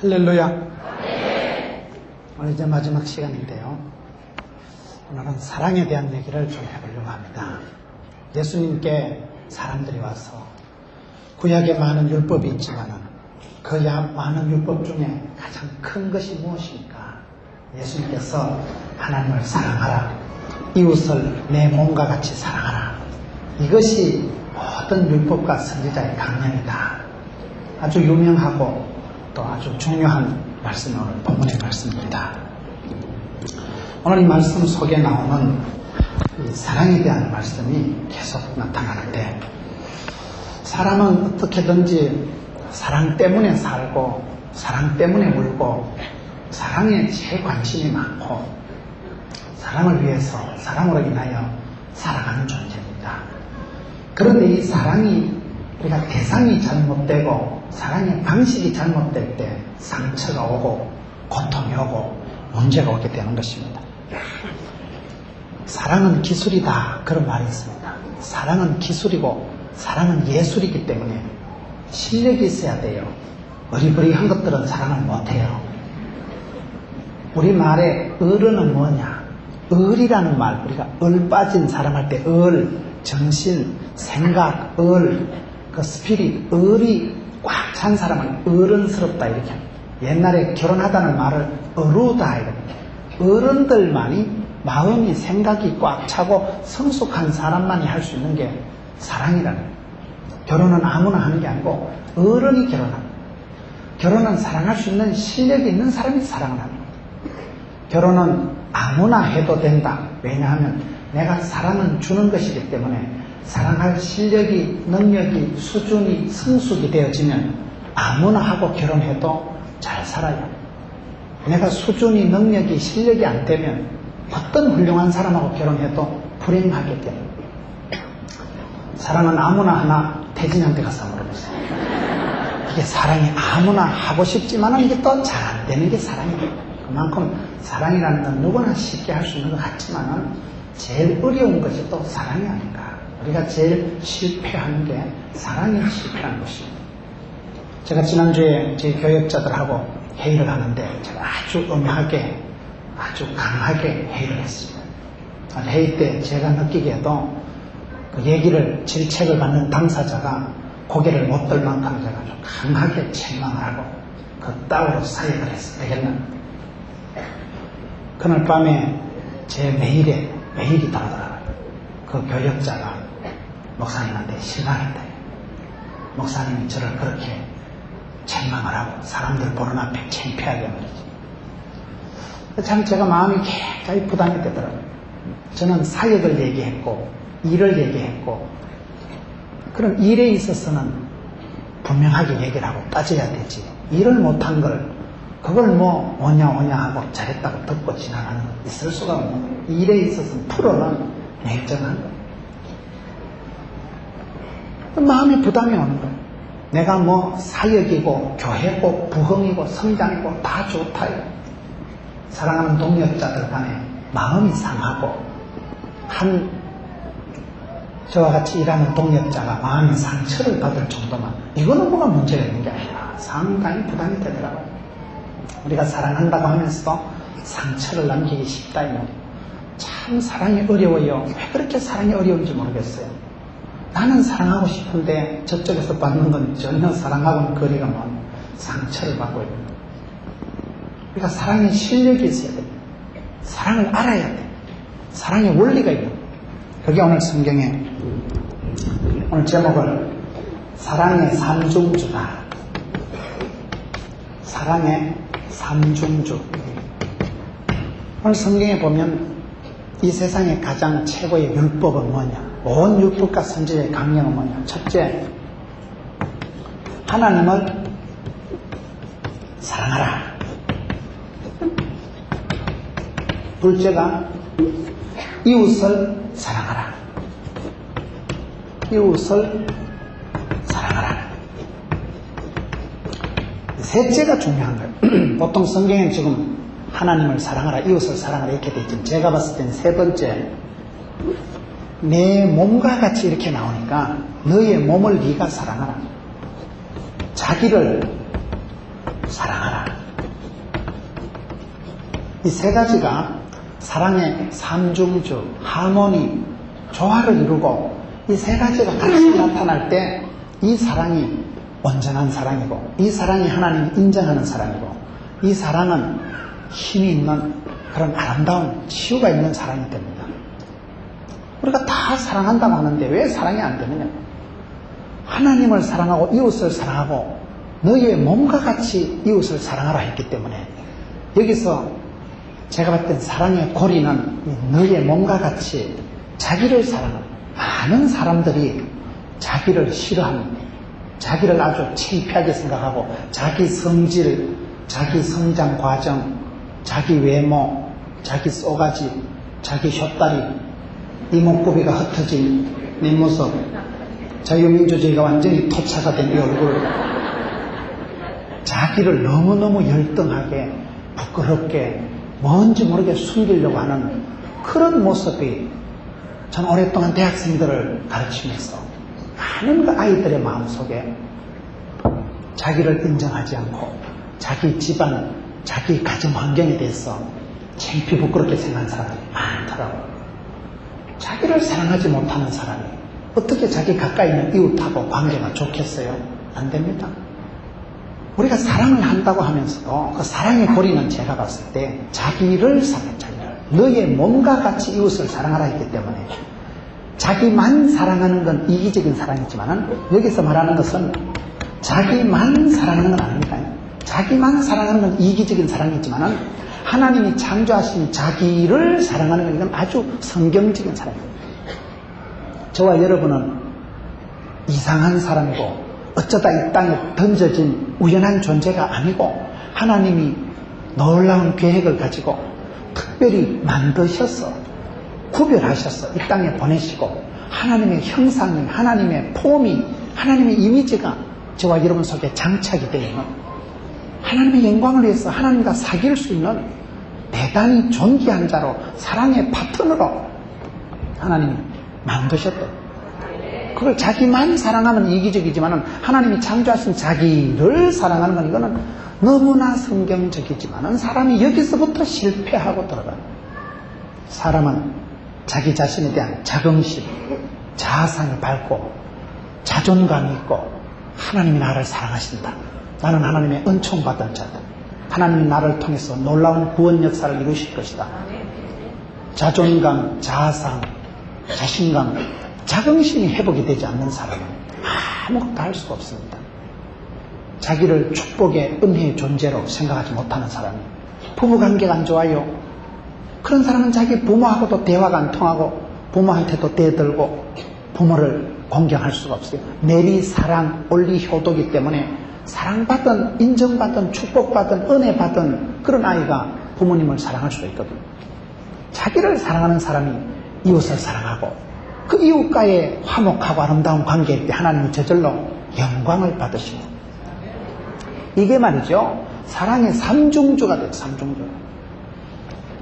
할렐루야. 오늘 이제 마지막 시간인데요. 오늘은 사랑에 대한 얘기를 좀 해보려고 합니다. 예수님께 사람들이 와서 구약에 많은 율법이 있지만은 그 많은 율법 중에 가장 큰 것이 무엇입니까? 예수님께서 하나님을 사랑하라, 이웃을 내 몸과 같이 사랑하라. 이것이 모든 율법과 선지자의 강령이다. 아주 유명하고 또 아주 중요한 말씀이 오늘 본문의 말씀입니다. 오늘 이 말씀 속에 나오는 이 사랑에 대한 말씀이 계속 나타나는데, 사람은 어떻게든지 사랑 때문에 살고 사랑 때문에 울고 사랑에 제일 관심이 많고 사랑을 위해서, 사랑으로 인하여 살아가는 존재입니다. 그런데 이 사랑이, 우리가 대상이 잘못되고 사랑의 방식이 잘못될 때 상처가 오고 고통이 오고 문제가 오게 되는 것입니다. 사랑은 기술이다, 그런 말이 있습니다. 사랑은 기술이고 사랑은 예술이기 때문에 실력이 있어야 돼요. 어리버리한 것들은 사랑을 못해요. 우리말에 어른은 뭐냐? 을이라는 말, 우리가 을 빠진 사람 할 때 을, 정신, 생각, 그 스피릿, 을이 꽉 찬 사람은 어른스럽다, 이렇게. 옛날에 결혼하다는 말을 어루다, 이렇게. 어른들만이 마음이, 생각이 꽉 차고 성숙한 사람만이 할 수 있는 게 사랑이라는 거예요. 결혼은 아무나 하는 게 아니고 어른이 결혼합니다. 결혼은 사랑할 수 있는 실력이 있는 사람이 사랑을 합니다. 결혼은 아무나 해도 된다. 왜냐하면 내가 사랑은 주는 것이기 때문에 사랑할 실력이, 능력이, 수준이, 성숙이 되어지면 아무나 하고 결혼해도 잘 살아요. 내가 수준이, 능력이, 실력이 안 되면 어떤 훌륭한 사람하고 결혼해도 불행하게 됩니다. 사랑은 아무나 하나. 태진한테 가서 물어보세요. 이게 사랑이 아무나 하고 싶지만은 이게 또 잘 안 되는 게 사랑이에요. 그만큼 사랑이라는 건 누구나 쉽게 할 수 있는 것 같지만은 제일 어려운 것이 또 사랑이 아닌가. 우리가 제일 실패하는 게 사랑이 실패하는 것입니다. 제가 지난주에 제 교역자들하고 회의를 하는데 제가 아주 엄하게, 아주 강하게 회의를 했습니다. 회의 때 제가 느끼기에도 그 얘기를, 질책을 받는 당사자가 고개를 못 들 만큼 제가 좀 강하게 책망을 하고 그따위로 사역을 했어요. 되겠나? 그날 밤에 제 메일이 들어오더라고요. 그 교역자가 목사님한테 실망했다. 목사님이 저를 그렇게 책망을 하고 사람들 보는 앞에 창피하게 말이지. 참 제가 마음이 굉장히 부담이 되더라고요. 저는 사역을 얘기했고 일을 얘기했고, 그럼 일에 있어서는 분명하게 얘기를 하고 따져야 되지. 일을 못한 걸 그걸 뭐 오냐 하고 잘했다고 듣고 지나가는 건 있을 수가 없는 거예요. 일에 있어서는 프로는 냉정한 거예요. 마음에 부담이 오는 거예요. 내가 뭐 사역이고 교회고 부흥이고 성장이고 다 좋다. 사랑하는 동역자들 간에 마음이 상하고, 저와 같이 일하는 동역자가 마음의 상처를 받을 정도만, 이거는 뭐가 문제가 있는 게 아니라 상당히 부담이 되더라고요. 우리가 사랑한다고 하면서도 상처를 남기기 쉽다, 이 말이에요. 참 사랑이 어려워요. 왜 그렇게 사랑이 어려운지 모르겠어요. 나는 사랑하고 싶은데 저쪽에서 받는 건 전혀 사랑하고는 거리가 먼 상처를 받고 있는 거예요. 우리가 사랑의 실력이 있어야 돼요. 사랑을 알아야 돼요. 사랑의 원리가 있는 거예요. 그게 오늘 성경에, 오늘 제목을 사랑의 삼중주다. 사랑의 삼중주. 오늘 성경에 보면 이 세상의 가장 최고의 율법은 뭐냐? 온 율법과 선지자의 강령은 뭐냐? 첫째, 하나님을 사랑하라. 둘째가 이웃을 사랑하라. 이웃을 사랑하라. 셋째가 중요한 거예요. 보통 성경엔 지금 하나님을 사랑하라, 이웃을 사랑하라 이렇게 돼 있지만 제가 봤을 때는 세 번째, 내 몸과 같이 이렇게 나오니까 너의 몸을 네가 사랑하라. 자기를 사랑하라. 이 세 가지가 사랑의 삼중주, 하모니, 조화를 이루고 이 세 가지가 같이 나타날 때 이 사랑이 온전한 사랑이고 이 사랑이 하나님이 인정하는 사랑이고 이 사랑은 힘이 있는 그런 아름다운 치유가 있는 사랑이 됩니다. 우리가 다 사랑한다고 하는데 왜 사랑이 안 되느냐? 하나님을 사랑하고 이웃을 사랑하고 너희의 몸과 같이 이웃을 사랑하라 했기 때문에 여기서 제가 봤을 땐 사랑의 고리는 너희의 몸과 같이 자기를 사랑하는 많은 사람들이 자기를 싫어합니다. 자기를 아주 창피하게 생각하고 자기 성질, 자기 성장 과정, 자기 외모, 자기 쏘가지, 자기 혓다리, 이목구비가 흩어진 내 모습, 자유민주주의가 완전히 토착화 된 이 얼굴, 자기를 너무너무 열등하게 부끄럽게 뭔지 모르게 숨기려고 하는 그런 모습이 전 오랫동안 대학생들을 가르치면서 많은 그 아이들의 마음속에 자기를 인정하지 않고 자기 집안, 자기 가정 환경에 대해서 창피 부끄럽게 생각하는 사람이 많더라고요. 자기를 사랑하지 못하는 사람이 어떻게 자기 가까이 있는 이웃하고 관계가 좋겠어요? 안 됩니다. 우리가 사랑을 한다고 하면서도 그 사랑의 고리는 제가 봤을 때 자기를 사랑해, 자기를. 너의 몸과 같이 이웃을 사랑하라 했기 때문에 자기만 사랑하는 건 이기적인 사랑이지만 여기서 말하는 것은 자기만 사랑하는 건 아닙니다. 자기만 사랑하는 건 이기적인 사랑이지만 하나님이 창조하신 자기를 사랑하는 건 이건 아주 성경적인 사랑입니다. 저와 여러분은 이상한 사람이고 어쩌다 이 땅에 던져진 우연한 존재가 아니고 하나님이 놀라운 계획을 가지고 특별히 만드셔서 구별하셔서 이 땅에 보내시고 하나님의 형상이, 하나님의 폼이, 하나님의 이미지가 저와 여러분 속에 장착이 되어 있는 하나님의 영광을 위해서 하나님과 사귈 수 있는 대단히 존귀한 자로 사랑의 파트너로 하나님이 만드셨다. 그걸 자기만 사랑하면 이기적이지만 하나님이 창조하신 자기를 사랑하는 건 이거는 너무나 성경적이지만 사람이 여기서부터 실패하고 들어가요. 사람은 자기 자신에 대한 자긍심, 자아상이 밝고 자존감이 있고 하나님이 나를 사랑하신다. 나는 하나님의 은총받은 자다. 하나님이 나를 통해서 놀라운 구원 역사를 이루실 것이다. 자존감, 자아상, 자신감, 자긍심이 회복이 되지 않는 사람은 아무것도 할 수가 없습니다. 자기를 축복의 은혜의 존재로 생각하지 못하는 사람이 부부관계가 안 좋아요. 그런 사람은 자기 부모하고도 대화가 안 통하고 부모한테도 대들고 부모를 공경할 수가 없어요. 내리 사랑, 올리 효도기 때문에 사랑받은, 인정받은, 축복받은, 은혜받은 그런 아이가 부모님을 사랑할 수가 있거든요. 자기를 사랑하는 사람이 이웃을 사랑하고 그 이웃과의 화목하고 아름다운 관계일 때 하나님이 저절로 영광을 받으시고 이게 말이죠. 사랑의 삼중주가 돼요. 삼중주.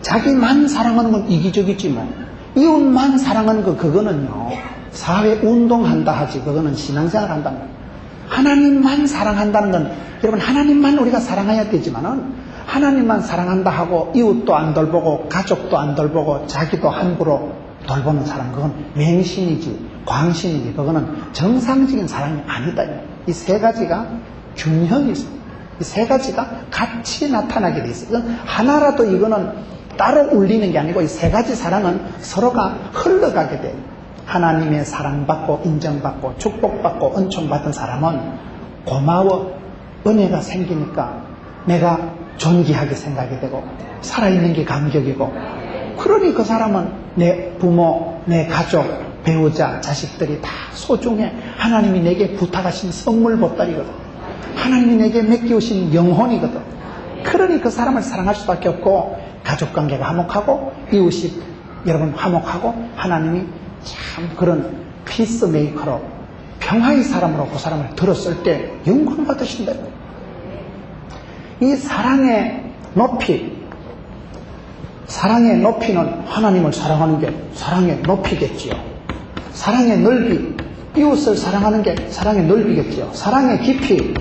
자기만 사랑하는 건 이기적이지 뭐. 이웃만 사랑하는 거 그거는요. 사회운동한다 하지 그거는 신앙생활 한다. 하나님만 사랑한다는 건 여러분 하나님만 우리가 사랑해야 되지만은 하나님만 사랑한다 하고 이웃도 안 돌보고 가족도 안 돌보고 자기도 함부로 돌보는 사람 그건 맹신이지 광신이지 그거는 정상적인 사랑이 아니다. 이 세 가지가 균형이 있어요. 이 세 가지가 같이 나타나게 돼 있어요. 이건 하나라도 이거는 따로 울리는 게 아니고 이 세 가지 사랑은 서로가 흘러가게 돼요. 하나님의 사랑받고 인정받고 축복받고 은총받은 사람은 고마워 은혜가 생기니까 내가 존귀하게 생각이 되고 살아있는 게 감격이고 그러니 그 사람은 내 부모, 내 가족, 배우자, 자식들이 다 소중해. 하나님이 내게 부탁하신 선물 보따리거든. 하나님이 내게 맡기우신 영혼이거든. 그러니 그 사람을 사랑할 수밖에 없고 가족관계가 화목하고 이웃이 여러분 화목하고 하나님이 참 그런 피스메이커로 평화의 사람으로 그 사람을 들었을 때 영광 받으신다. 이 사랑의 높이, 사랑의 높이는 하나님을 사랑하는 게 사랑의 높이겠지요. 사랑의 넓이, 이웃을 사랑하는 게 사랑의 넓이겠지요. 사랑의 깊이,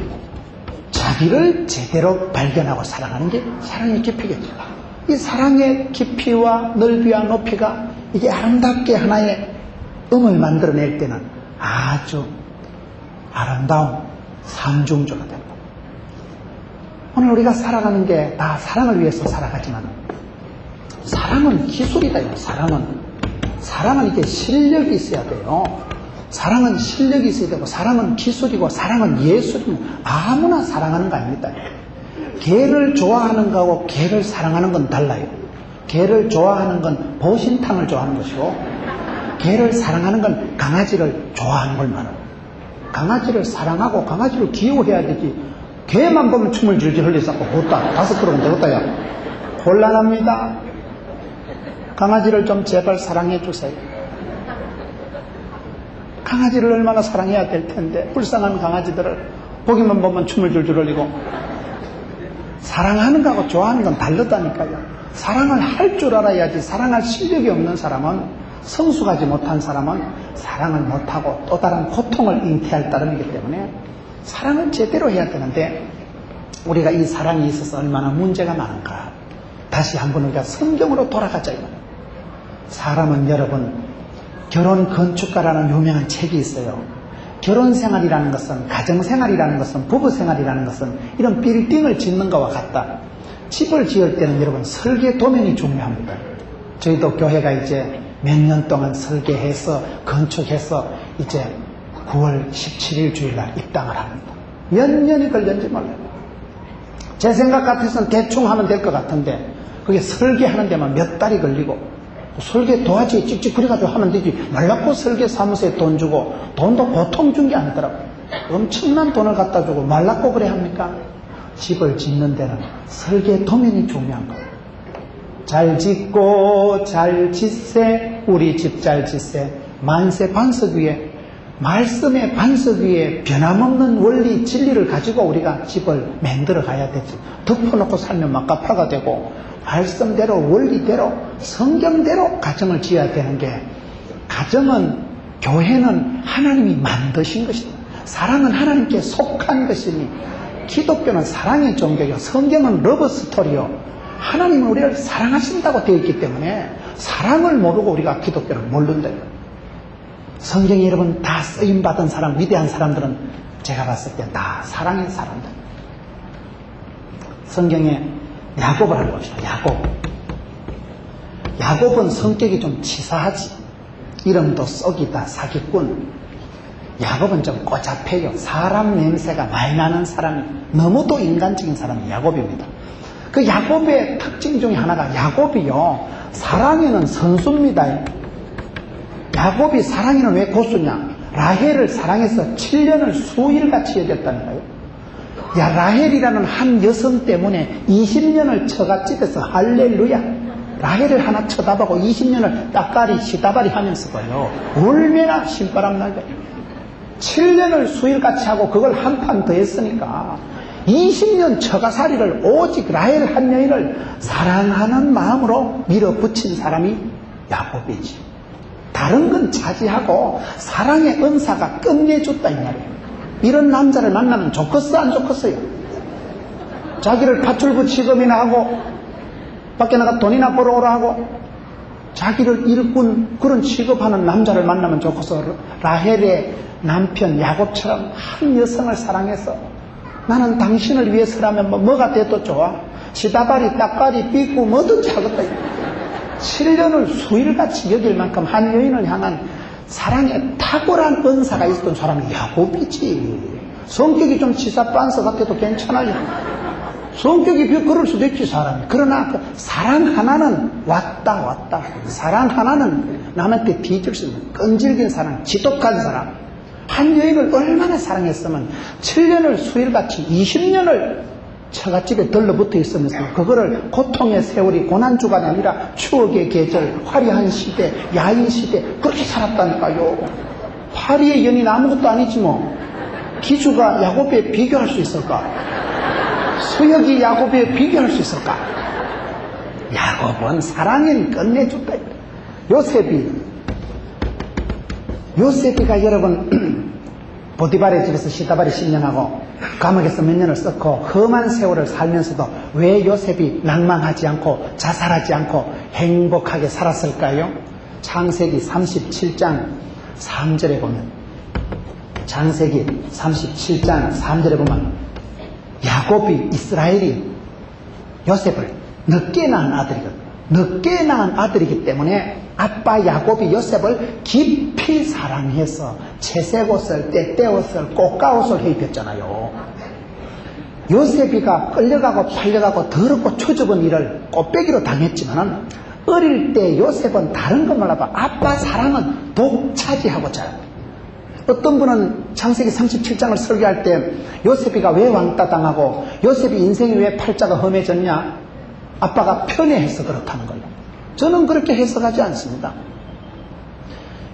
자기를 제대로 발견하고 사랑하는 게 사랑의 깊이겠죠. 이 사랑의 깊이와 넓이와 높이가 이게 아름답게 하나의 음을 만들어낼 때는 아주 아름다운 상중조가 됩니다. 오늘 우리가 살아가는 게 다 사랑을 위해서 살아가지만 사랑은 기술이다. 사랑은 이게 실력이 있어야 돼요. 사랑은 실력이 있어야 되고 사랑은 기술이고 사랑은 예술이고 아무나 사랑하는 거 아닙니다. 개를 좋아하는 거하고 개를 사랑하는 건 달라요. 개를 좋아하는 건 보신탕을 좋아하는 것이고 개를 사랑하는 건 강아지를 좋아하는 걸 말해요. 강아지를 사랑하고 강아지를 귀여워해야 되지. 개만 보면 춤을 줄줄 흘려서 못다 5그릇은 되겠다. 야 곤란합니다. 강아지를 좀 제발 사랑해 주세요. 강아지를 얼마나 사랑해야 될 텐데 불쌍한 강아지들을 보기만 보면 춤을 줄줄 흘리고. 사랑하는 거하고 좋아하는 건 다르다니까요. 사랑을 할 줄 알아야지. 사랑할 실력이 없는 사람은, 성숙하지 못한 사람은 사랑을 못하고 또 다른 고통을 잉태할 따름이기 때문에 사랑을 제대로 해야 되는데 우리가 이 사랑에 있어서 얼마나 문제가 많은가. 다시 한번 우리가 성경으로 돌아가자. 사람은 여러분, 결혼 건축가라는 유명한 책이 있어요. 결혼생활이라는 것은, 가정생활이라는 것은, 부부생활이라는 것은 이런 빌딩을 짓는 것과 같다. 집을 지을 때는 여러분 설계 도면이 중요합니다. 저희도 교회가 이제 몇 년 동안 설계해서 건축해서 이제 9월 17일 주일날 입당을 합니다. 몇 년이 걸렸는지 몰라요. 제 생각 같아서는 대충 하면 될 것 같은데 그게 설계하는 데만 몇 달이 걸리고 설계 도화지에 찍찍 그려가지고 하면 되지. 말라고 설계 사무소에 돈 주고 돈도 보통 준 게 아니더라고요. 엄청난 돈을 갖다 주고 말라고 그래 합니까? 집을 짓는 데는 설계 도면이 중요한 거예요. 잘 짓고 잘 짓세 우리 집 잘 짓세 만세 반석 위에 말씀의 반석 위에 변함없는 원리 진리를 가지고 우리가 집을 만들어 가야 되지. 덮어놓고 살면 막가파가 되고 말씀대로 원리대로 성경대로 가정을 지어야 되는 게 가정은 교회는 하나님이 만드신 것입니다. 사랑은 하나님께 속한 것이니 기독교는 사랑의 종교요 성경은 러브 스토리요 하나님은 우리를 사랑하신다고 되어 있기 때문에 사랑을 모르고 우리가 기독교를 모른다. 성경에 여러분 다 쓰임받은 사람 위대한 사람들은 제가 봤을 때 다 사랑의 사람들. 성경에 야곱을 한번 봅시다. 야곱은 성격이 좀 치사하지. 이름도 썩이다 사기꾼. 야곱은 좀 꼬잡해요. 사람 냄새가 많이 나는 사람이, 너무도 인간적인 사람이 야곱입니다. 그 야곱의 특징 중에 하나가 야곱이요 사랑에는 선수입니다. 야곱이 사랑에는 왜 고수냐? 라헬을 사랑해서 7년을 수일같이 여겼다니까요. 야, 라헬이라는 한 여성 때문에 20년을 처갓집에서 할렐루야 라헬을 하나 쳐다보고 20년을 따까리 시다바리 하면서 봐요. 얼마나 신바람 날까. 7년을 수일같이 하고 그걸 한 판 더 했으니까 20년 처가살이를 오직 라헬 한 여인을 사랑하는 마음으로 밀어붙인 사람이 야곱이지. 다른 건 차지하고 사랑의 은사가 끝내줬다 이 말이에요. 이런 남자를 만나면 좋겠어 안 좋겠어요? 자기를 밧줄부 취급이나 하고 밖에 나가 돈이나 벌어오라 하고 자기를 일꾼 그런 취급하는 남자를 만나면 좋겠어? 라헬의 남편 야곱처럼 한 여성을 사랑해서 나는 당신을 위해서라면 뭐가 돼도 좋아. 시다바리 따까리 삐꾸 뭐든지 하겠다. 7년을 수일같이 여길 만큼 한 여인을 향한 사랑에 탁월한 은사가 있었던 사람이 야곱이지. 성격이 좀 치사빤서 같아도 괜찮아요. 성격이 그럴 수도 있지 사람이. 그러나 그 사랑 하나는 왔다. 사랑 하나는 남한테 뒤질 수 있는 끈질긴 사랑, 지독한 사랑. 한 여인을 얼마나 사랑했으면 7년을 수일같이 20년을 처갓집에 들러붙어 있으면서 그거를 고통의 세월이 고난주간이 아니라 추억의 계절, 화려한 시대, 야인 시대 그렇게 살았다니까요. 파리의 연인 아무것도 아니지 뭐. 기주가 야곱에 비교할 수 있을까? 수역이 야곱에 비교할 수 있을까? 야곱은 사랑은 끝내줬다. 요셉이가 여러분 보디발의 집에서 시다발이 10년하고 감옥에서 몇 년을 썼고 험한 세월을 살면서도 왜 요셉이 낭만하지 않고 자살하지 않고 행복하게 살았을까요? 창세기 37장 3절에 보면, 창세기 37장 3절에 보면 야곱이, 이스라엘이 요셉을 늦게 낳은 아들이거든요. 늦게 낳은 아들이기 때문에 아빠 야곱이 요셉을 깊이 사랑해서 채색옷을, 때때옷을, 꽃가옷을 해입혔잖아요. 요셉이가 끌려가고 팔려가고 더럽고 초좁은 일을 꼴배기로 당했지만 어릴 때 요셉은 다른 거 몰라도 아빠 사랑은 독차지하고 자요. 어떤 분은 창세기 37장을 설교할 때 요셉이가 왜 왕따 당하고 요셉이 인생이 왜 팔자가 험해졌냐? 아빠가 편애해서 그렇다는 거예요. 저는 그렇게 해석하지 않습니다.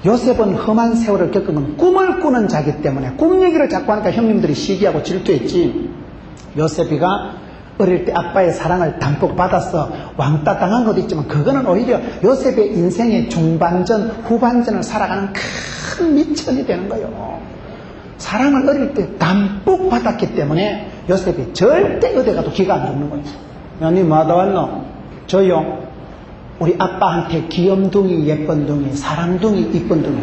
요셉은 험한 세월을 겪은 건 꿈을 꾸는 자기 때문에 꿈 얘기를 자꾸 하니까 형님들이 시기하고 질투했지, 요셉이가 어릴 때 아빠의 사랑을 담뿍 받아서 왕따 당한 것도 있지만 그거는 오히려 요셉의 인생의 중반전, 후반전을 살아가는 큰 미천이 되는 거예요. 사랑을 어릴 때 담뿍 받았기 때문에 요셉이 절대 어디 가도 기가 안 죽는 거예요. 야, 니 뭐하다 왔노? 저요. 우리 아빠한테 귀염둥이, 예쁜둥이, 사랑둥이, 이쁜둥이,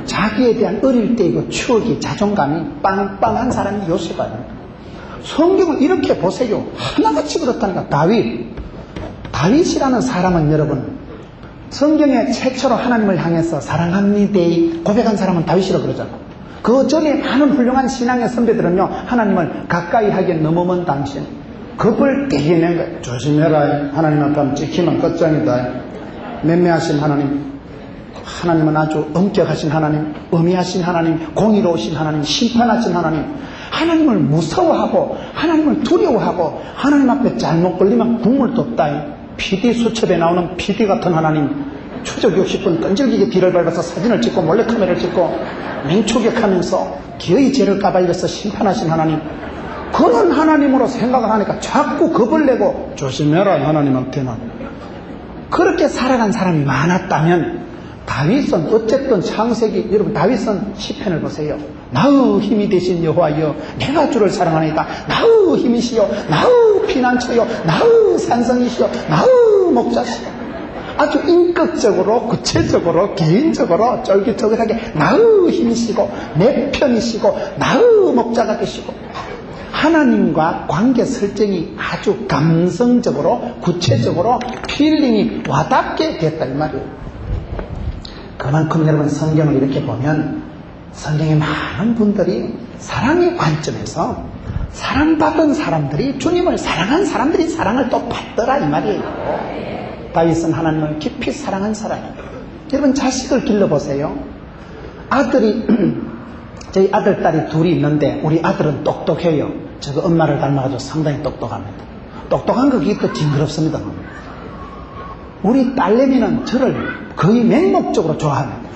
자기에 대한 어릴 때의 그 추억이, 자존감이 빵빵한 사람이 요셉 아닙니까? 성경을 이렇게 보세요. 하나같이 그렇다니까. 다윗이라는 사람은 여러분, 성경에 최초로 하나님을 향해서 사랑합니다 고백한 사람은 다윗이라고 그러잖아. 그 전에 많은 훌륭한 신앙의 선배들은요, 하나님을 가까이 하기엔 너무 먼 당신, 겁을 떼게 낸 거예요. 조심해라. 하나님 앞에 하면 찍히면 끝장이다. 맹매하신 하나님, 하나님은 아주 엄격하신 하나님, 엄히하신 하나님, 공의로우신 하나님, 심판하신 하나님, 하나님을 무서워하고 하나님을 두려워하고 하나님 앞에 잘못 걸리면 국물도 없다. PD 수첩에 나오는 PD 같은 하나님, 추적 60분 끈질기게 뒤를 밟아서 사진을 찍고 몰래카메라를 찍고 맹초격하면서 기어이 죄를 까발려서 심판하신 하나님, 그런 하나님으로 생각을 하니까 자꾸 겁을 내고 조심해라 하나님한테는. 그렇게 살아간 사람이 많았다면 다윗은 어쨌든 창세기, 여러분 다윗은 시편을 보세요. 나의 힘이 되신 여호와여, 내가 주를 사랑하니까 나의 힘이시여, 나의 피난처여, 나의 산성이시여, 나의 목자시여. 아주 인격적으로, 구체적으로, 개인적으로 쫄깃쫄깃하게 나의 힘이시고 내 편이시고 나의 목자가 되시고, 하나님과 관계 설정이 아주 감성적으로, 구체적으로 필링이 와닿게 됐다 이 말이에요. 그만큼 여러분 성경을 이렇게 보면 성경에 많은 분들이 사랑의 관점에서 사랑받은 사람들이, 주님을 사랑한 사람들이 사랑을 또 받더라 이 말이에요. 다윗은 하나님을 깊이 사랑한 사람이에요. 여러분 자식을 길러보세요. 아들이 저희 아들, 딸이 둘이 있는데 우리 아들은 똑똑해요. 저거 엄마를 닮아가지고 상당히 똑똑합니다. 똑똑한 거 그게 또 징그럽습니다. 우리 딸내미는 저를 거의 맹목적으로 좋아합니다.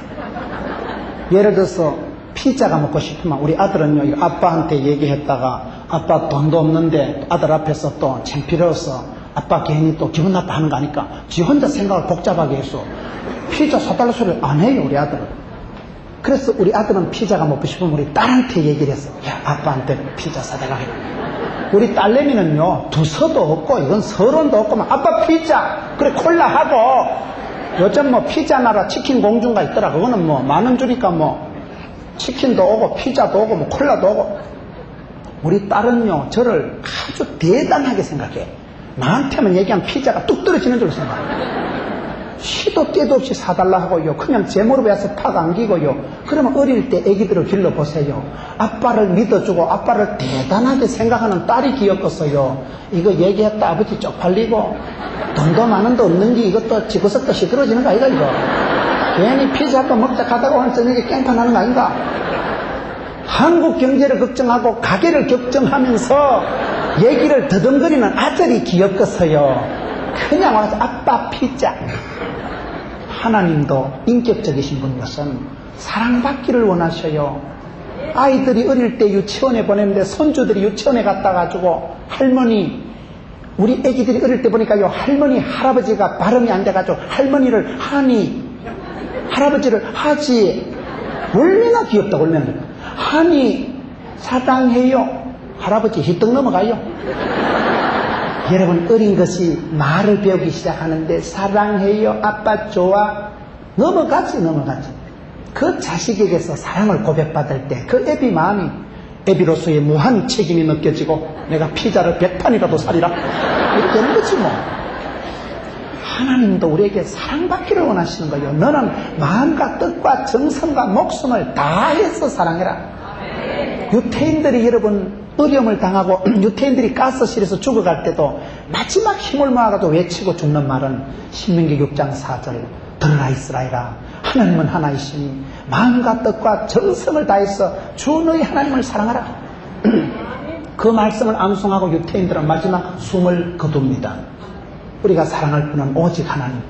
예를 들어서 피자가 먹고 싶으면 우리 아들은요, 아빠한테 얘기했다가 아빠 돈도 없는데 아들 앞에서 또 창피러워서 아빠 괜히 또 기분 나빠하는 거 아니까 지 혼자 생각을 복잡하게 해서 피자 사달라 소리를 안 해요, 우리 아들은. 그래서 우리 아들은 피자가 먹고 싶으면 우리 딸한테 얘기를 했어. 야, 아빠한테 피자 사달라 해. 우리 딸내미는요, 두서도 없고 이건 서론도 없고 막 아빠 피자, 그래 콜라 하고, 요즘 뭐 피자 나라 치킨 공주가 있더라. 그거는 뭐 만원 주니까 뭐 치킨도 오고 피자도 오고 뭐 콜라도 오고. 우리 딸은요, 저를 아주 대단하게 생각해. 나한테만 얘기하면 피자가 뚝 떨어지는 줄 생각해. 시도 때도 없이 사달라 하고요, 그냥 제 무릎에 와서 팍 안기고요. 그러면 어릴 때 애기들을 길러보세요. 아빠를 믿어주고 아빠를 대단하게 생각하는 딸이 귀엽겠어요. 이거 얘기했다 아버지 쪽팔리고 돈도 많은데 없는 게 이것도 집어서 시들어지는 거 아이가 이거. 괜히 피자 또 먹자 가다가 오늘 저녁에 깽판하는 거 아닌가. 한국 경제를 걱정하고 가게를 걱정하면서 얘기를 더듬거리는 아들이 귀엽겠어요. 그냥 와서 아빠 피자. 하나님도 인격적이신 분인 것은 사랑받기를 원하셔요. 아이들이 어릴 때 유치원에 보냈는데 손주들이 유치원에 갔다 가지고 할머니, 우리 애기들이 어릴 때 보니까요, 할머니 할아버지가 발음이 안 돼가지고 할머니를 하니, 할아버지를 하지. 얼마나 귀엽다, 얼마나. 아니, 사랑해요. 할아버지 휘떡 넘어가요. 여러분, 어린 것이 말을 배우기 시작하는데 사랑해요, 아빠 좋아, 넘어가지. 그 자식에게서 사랑을 고백받을 때 그 애비 마음이, 애비로서의 무한 책임이 느껴지고 내가 피자를 100판이라도 사리라 이렇게 되는 거지 뭐. 하나님도 우리에게 사랑받기를 원하시는 거예요. 너는 마음과 뜻과 정성과 목숨을 다해서 사랑해라. 유태인들이 여러분 어려움을 당하고 유태인들이 가스실에서 죽어갈 때도 마지막 힘을 모아가지고 외치고 죽는 말은 신명기 6장 4절, 들으라 이스라엘아, 하나님은 하나이시니 마음과 뜻과 정성을 다해서 주 너희 하나님을 사랑하라. 그 말씀을 암송하고 유태인들은 마지막 숨을 거둡니다. 우리가 사랑할 분은 오직 하나님.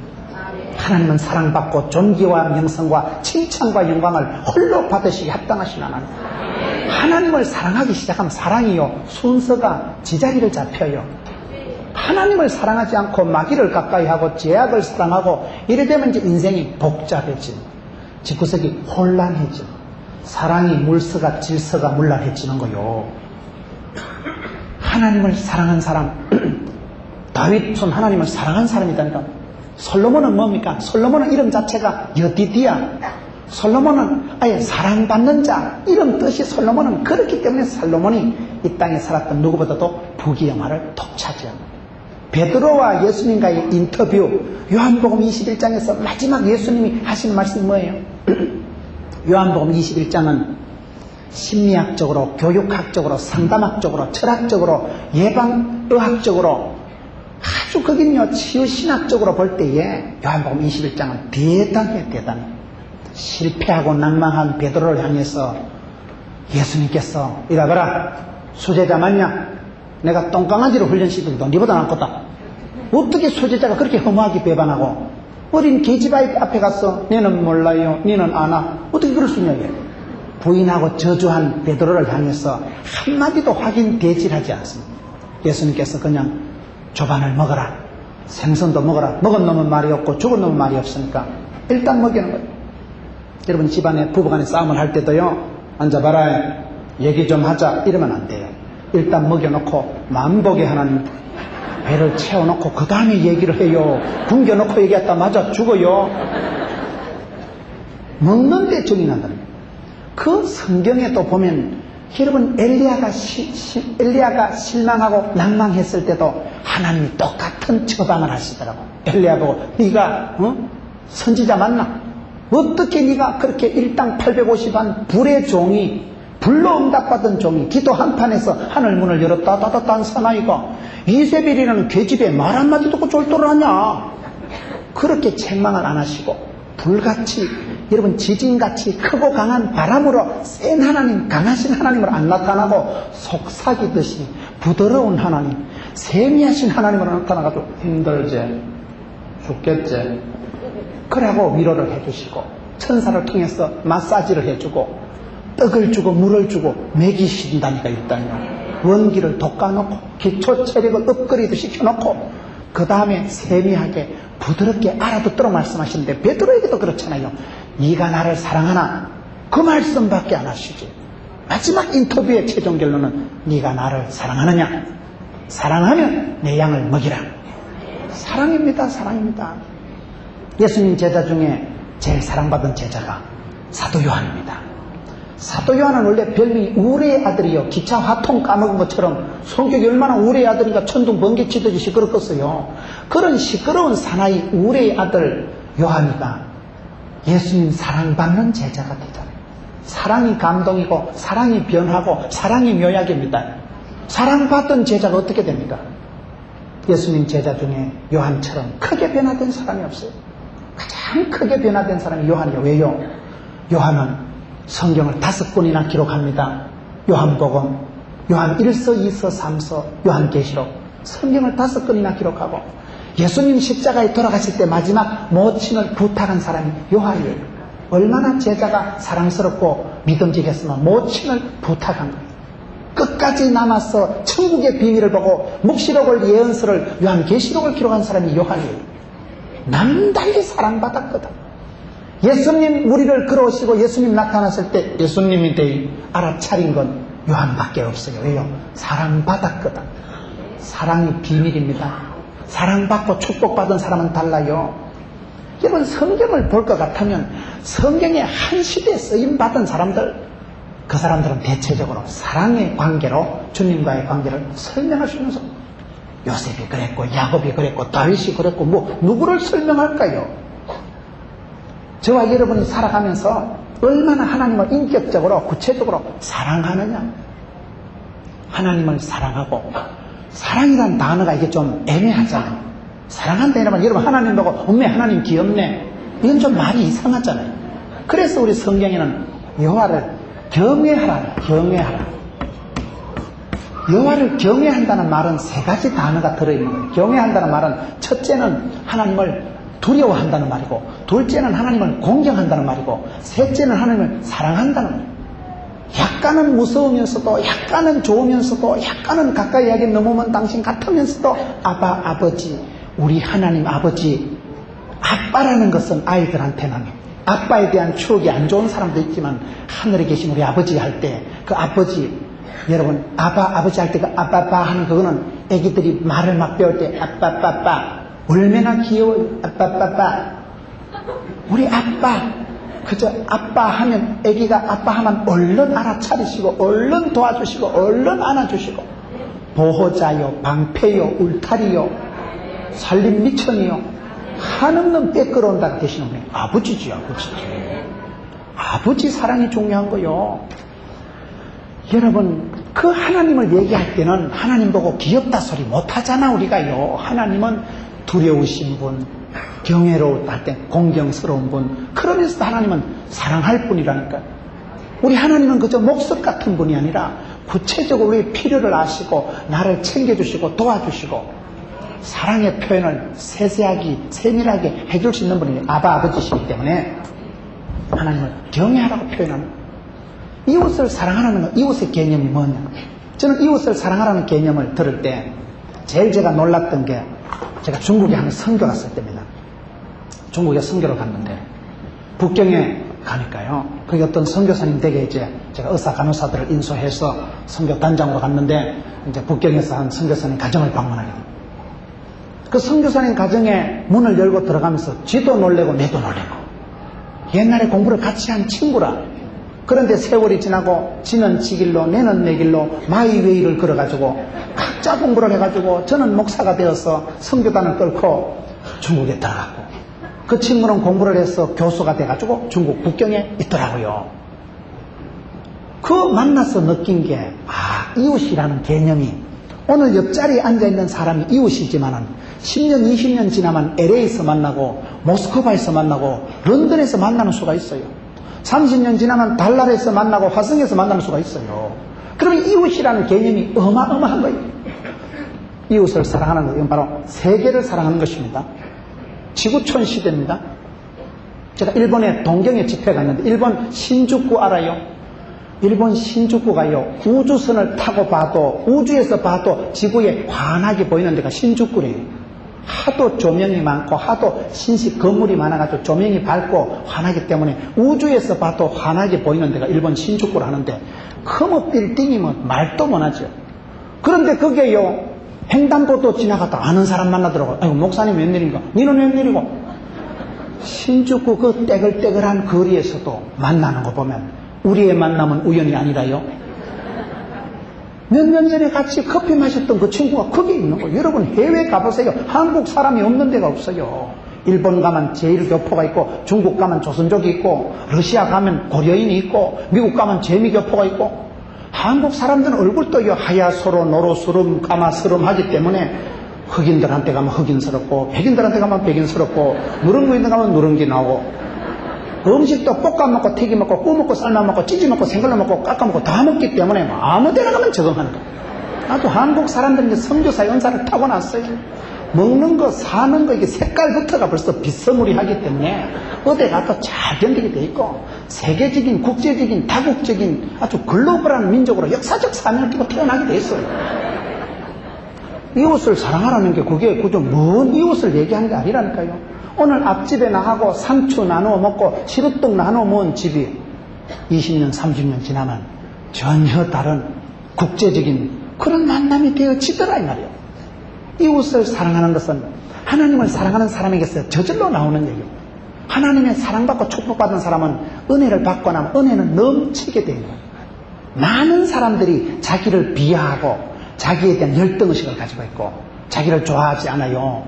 하나님은 사랑받고 존귀와 명성과 칭찬과 영광을 홀로 받으시기 합당하신 하나님. 하나님을 사랑하기 시작하면 사랑이요, 순서가 지자리를 잡혀요. 하나님을 사랑하지 않고 마귀를 가까이 하고 죄악을 사랑하고 이래 되면 이제 인생이 복잡해지고 집구석이 혼란해지고 사랑이 물서가 질서가 문란해지는 거요. 하나님을 사랑한 사람, 다윗은 하나님을 사랑한 사람이다니까. 솔로몬은 뭡니까? 솔로몬은 이름 자체가 여디디야. 솔로몬은 아예 사랑받는 자, 이름 뜻이 솔로몬은 그렇기 때문에 솔로몬이 이 땅에 살았던 누구보다도 부귀영화를 독차지합니다. 베드로와 예수님과의 인터뷰, 요한복음 21장에서 마지막 예수님이 하시는 말씀이 뭐예요? 요한복음 21장은 심리학적으로, 교육학적으로, 상담학적으로, 철학적으로, 예방의학적으로 아주 거긴요, 치유신학적으로 볼 때에 요한복음 21장은 대단해. 실패하고 낭망한 베드로를 향해서 예수님께서 이리 와봐라, 수제자 맞냐? 내가 똥강아지로 훈련시키기도 니보다 낫겠다. 어떻게 수제자가 그렇게 허무하게 배반하고 어린 계집아이 앞에 가서 너는 몰라요, 너는 아나, 어떻게 그럴 수 있냐. 부인하고 저주한 베드로를 향해서 한마디도 확인되질하지 않습니다. 예수님께서 그냥 조반을 먹어라, 생선도 먹어라. 먹은 놈은 말이 없고 죽은 놈은 말이 없으니까 일단 먹이는 거예요. 여러분, 집안에 부부간에 싸움을 할 때도요, 앉아봐라, 얘기 좀 하자 이러면 안 돼요. 일단 먹여놓고 마음보게 하나님 배를 채워놓고 그 다음에 얘기를 해요. 굶겨놓고 얘기했다 맞아 죽어요. 먹는데 정이 난다는 거예요. 그 성경에 또 보면 여러분, 엘리야가 실망하고 낭망했을 때도 하나님이 똑같은 처방을 하시더라고. 엘리야 보고 네가 선지자 맞나? 어떻게 네가 그렇게 일당 850한 불의 종이, 불로 응답받은 종이 기도 한판에서 하늘 문을 열었다 닫았다 한 사나이가 이세벨이라는 계집애 말 한마디 듣고 졸도를 하냐? 그렇게 책망을 안 하시고 불같이, 여러분, 지진같이 크고 강한 바람으로 센 하나님, 강하신 하나님으로 안 나타나고 속삭이듯이 부드러운 하나님, 세미하신 하나님으로 나타나가지고 힘들지, 죽겠지, 그러고 위로를 해주시고 천사를 통해서 마사지를 해주고 떡을 주고 물을 주고 먹이신다니까. 일단요, 원기를 돋궈놓고 기초 체력을 업그레이드 시켜놓고 그 다음에 세미하게 부드럽게 알아듣도록 말씀하시는데 베드로에게도 그렇잖아요. 네가 나를 사랑하나? 그 말씀밖에 안 하시지. 마지막 인터뷰의 최종 결론은 네가 나를 사랑하느냐? 사랑하면 내 양을 먹이라. 사랑입니다. 사랑입니다. 예수님 제자 중에 제일 사랑받은 제자가 사도 요한입니다. 사도 요한은 원래 별명이 우레의 아들이요, 기차 화통 까먹은 것처럼 성격이 얼마나 우레의 아들인가 천둥 번개 치듯이 시끄럽겠어요. 그런 시끄러운 사나이 우레의 아들 요한이가 예수님 사랑받는 제자가 되잖아요. 사랑이 감동이고 사랑이 변하고 사랑이 묘약입니다. 사랑받던 제자가 어떻게 됩니까? 예수님 제자 중에 요한처럼 크게 변화된 사람이 없어요. 가장 크게 변화된 사람이 요한이에요. 왜요? 요한은 성경을 5권이나 기록합니다. 요한복음, 요한 1서, 2서, 3서, 요한계시록, 성경을 5권이나 기록하고 예수님 십자가에 돌아가실 때 마지막 모친을 부탁한 사람이 요한이에요. 얼마나 제자가 사랑스럽고 믿음직했으면 모친을 부탁한 거예요. 끝까지 남아서 천국의 비밀을 보고 묵시록을, 예언서를, 요한계시록을 기록한 사람이 요한이에요. 남달리 사랑받았거든. 예수님 무리를 걸어오시고 예수님 나타났을 때 예수님이 대 알아차린 건 요한밖에 없어요. 왜요? 사랑받았거든. 사랑이 비밀입니다. 사랑받고 축복받은 사람은 달라요. 여러분 성경을 볼 것 같으면 성경의 한 시대에 쓰임받은 사람들, 그 사람들은 대체적으로 사랑의 관계로 주님과의 관계를 설명할 수 있는 사람. 요셉이 그랬고 야곱이 그랬고 다윗이 그랬고 뭐 누구를 설명할까요? 저와 여러분이 살아가면서 얼마나 하나님을 인격적으로 구체적으로 사랑하느냐. 하나님을 사랑하고, 사랑이란 단어가 이게 좀 애매하잖아요. 사랑한다 이러면 여러분 하나님 보고 엄매 하나님 귀엽네, 이건 좀 말이 이상하잖아요. 그래서 우리 성경에는 여호와를 경외하라, 경외하라. 여호와를 경외한다는 말은 세 가지 단어가 들어있는 거예요. 경외한다는 말은 첫째는 하나님을 두려워한다는 말이고, 둘째는 하나님을 공경한다는 말이고, 셋째는 하나님을 사랑한다는 말이에요. 약간은 무서우면서도, 약간은 좋으면서도, 약간은 가까이 하기 넘으면 당신 같으면서도 아버지, 우리 하나님 아버지. 아빠라는 것은 아이들한테는 아빠에 대한 추억이 안 좋은 사람도 있지만 하늘에 계신 우리 아버지 할 때 그 아버지, 여러분 아버지 할 때 그 아빠빠 하는 그거는 애기들이 말을 막 배울 때 아빠빠빠 얼마나 귀여워요. 아빠빠빠. 우리 아빠, 그저 아빠 하면 애기가 아빠 하면 얼른 알아차리시고 얼른 도와주시고 얼른 안아주시고, 보호자요, 방패요, 울타리요, 살림 미천이요, 한없는 빼끌어온다는 대신에 아버지지, 아버지. 아버지 사랑이 중요한 거요. 여러분 그 하나님을 얘기할 때는 하나님 보고 귀엽다 소리 못하잖아 우리가요. 하나님은 두려우신 분, 경외로울 때 공경스러운 분, 그러면서 하나님은 사랑할 분이라니까. 우리 하나님은 그저 목석 같은 분이 아니라 구체적으로 우리의 필요를 아시고 나를 챙겨주시고 도와주시고 사랑의 표현을 세세하게 세밀하게 해줄 수 있는 분이 아버지시기 때문에 하나님을 경외하라고 표현합니다. 이웃을 사랑하라는 이웃의 개념이 뭐냐? 저는 이웃을 사랑하라는 개념을 들을 때 제일 제가 놀랐던 게, 제가 중국에 한번 선교 갔을 때입니다. 중국에 선교를 갔는데 북경에 가니까요, 거기 어떤 선교사님 댁에 이제 제가 의사 간호사들을 인수해서 선교 단장으로 갔는데, 이제 북경에서 한 선교사님 가정을 방문하게 됩니다. 그 선교사님 가정에 문을 열고 들어가면서 쥐도 놀래고 매도 놀래고, 옛날에 공부를 같이 한 친구라. 그런데 세월이 지나고 지는 지 길로 내는 내 길로 마이웨이를 걸어가지고 각자 공부를 해가지고 저는 목사가 되어서 선교단을 끌고 중국에 들어갔고, 그 친구는 공부를 해서 교수가 돼가지고 중국 북경에 있더라고요. 그 만나서 느낀 게, 이웃이라는 개념이, 오늘 옆자리에 앉아있는 사람이 이웃이지만은 10년 20년 지나면 LA에서 만나고 모스크바에서 만나고 런던에서 만나는 수가 있어요. 30년 지나면 달나라에서 만나고 화성에서 만나는 수가 있어요. 그러면 이웃이라는 개념이 어마어마한 거예요. 이웃을 사랑하는 것, 이건 바로 세계를 사랑하는 것입니다. 지구촌 시대입니다. 제가 일본의 동경에 집회 갔는데, 일본 신주쿠 알아요? 일본 신주쿠가요, 우주선을 타고 봐도, 우주에서 봐도 지구에 환하게 보이는 데가 신주쿠래요. 하도 조명이 많고 하도 신식 건물이 많아가지고 조명이 밝고 환하기 때문에 우주에서 봐도 환하게 보이는 데가 일본 신주쿠를 하는데, 컴업 빌딩이 뭐 말도 못하죠. 그런데 그게요, 횡단보도 지나가다 아는 사람 만나더라고요. 아이고 목사님 웬일인가? 니는 웬일이고? 신주쿠 그 떼글떼글한 거리에서도 만나는 거 보면 우리의 만남은 우연이 아니라요. 몇 년 전에 같이 커피 마셨던 그 친구가 거기 있는 거예요. 여러분 해외 가보세요. 한국 사람이 없는 데가 없어요. 일본 가면 제일교포가 있고, 중국 가면 조선족이 있고, 러시아 가면 고려인이 있고, 미국 가면 재미교포가 있고, 한국 사람들은 얼굴도 하야스러 노로스름 까마스름 하기 때문에 흑인들한테 가면 흑인스럽고, 백인들한테 가면 백인스럽고, 누런구인들 가면 누런기 나오고, 음식도 볶아 먹고 튀김 먹고 구워 먹고 삶아 먹고 찌지 먹고 생걸로 먹고 깎아 먹고 다 먹기 때문에 아무 데나 가면 적응하는 거예요. 아주 한국 사람들은 선교사의 은사를 타고났어요. 먹는 거 사는 거 이게 색깔부터가 벌써 비스무리하기 때문에 어디 가도 잘 견디게 돼 있고, 세계적인 국제적인 다국적인 아주 글로벌한 민족으로 역사적 사명을 끼고 태어나게 돼 있어요. 이웃을 사랑하라는 게 그게 그저 먼 이웃을 얘기하는 게 아니라니까요. 오늘 앞집에 나하고 상추 나누어 먹고 시루떡 나누어 먹은 집이 20년, 30년 지나면 전혀 다른 국제적인 그런 만남이 되어지더라 이 말이에요. 이웃을 사랑하는 것은 하나님을 사랑하는 사람에게서 저절로 나오는 얘기예요. 하나님의 사랑받고 축복받은 사람은 은혜를 받고 나면 은혜는 넘치게 되는 거예요. 많은 사람들이 자기를 비하하고 자기에 대한 열등의식을 가지고 있고 자기를 좋아하지 않아요.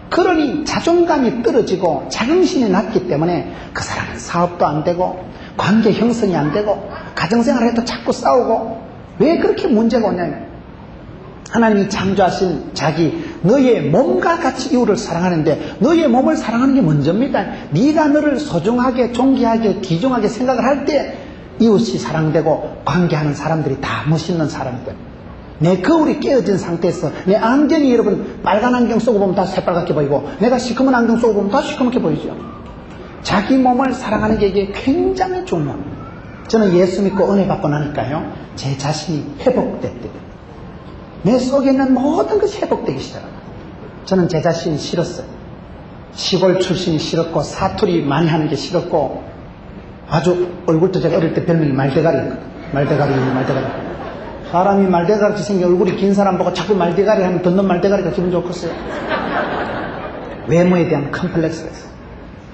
그러니 자존감이 떨어지고 자긍심이 낮기 때문에 그 사람은 사업도 안 되고 관계 형성이 안 되고 가정생활을 해도 자꾸 싸우고 왜 그렇게 문제가 오냐면 하나님이 창조하신 자기 너의 몸과 같이 이웃을 사랑하는데 너의 몸을 사랑하는 게 먼저입니다. 네가 너를 소중하게 존귀하게 귀중하게 생각을 할 때 이웃이 사랑되고 관계하는 사람들이 다 멋있는 사람이다. 내 거울이 깨어진 상태에서 내 안경이 여러분 빨간 안경 쓰고 보면 다 새빨갛게 보이고 내가 시커먼 안경 쓰고 보면 다 시커멓게 보이죠. 자기 몸을 사랑하는 게 이게 굉장히 중요합니다. 저는 예수 믿고 은혜 받고 나니까요 제 자신이 회복됐대요. 내 속에 있는 모든 것이 회복되기 시작합니다. 저는 제 자신이 싫었어요. 시골 출신이 싫었고 사투리 많이 하는 게 싫었고 아주 얼굴도 제가 어릴 때 별명이 말대가리였거든요. 말대가리. 사람이 말대가리같이 생긴 얼굴이 긴 사람 보고 자꾸 말대가리 하면 듣는 말대가리가 기분 좋겠어요. 외모에 대한 컴플렉스가 있어요.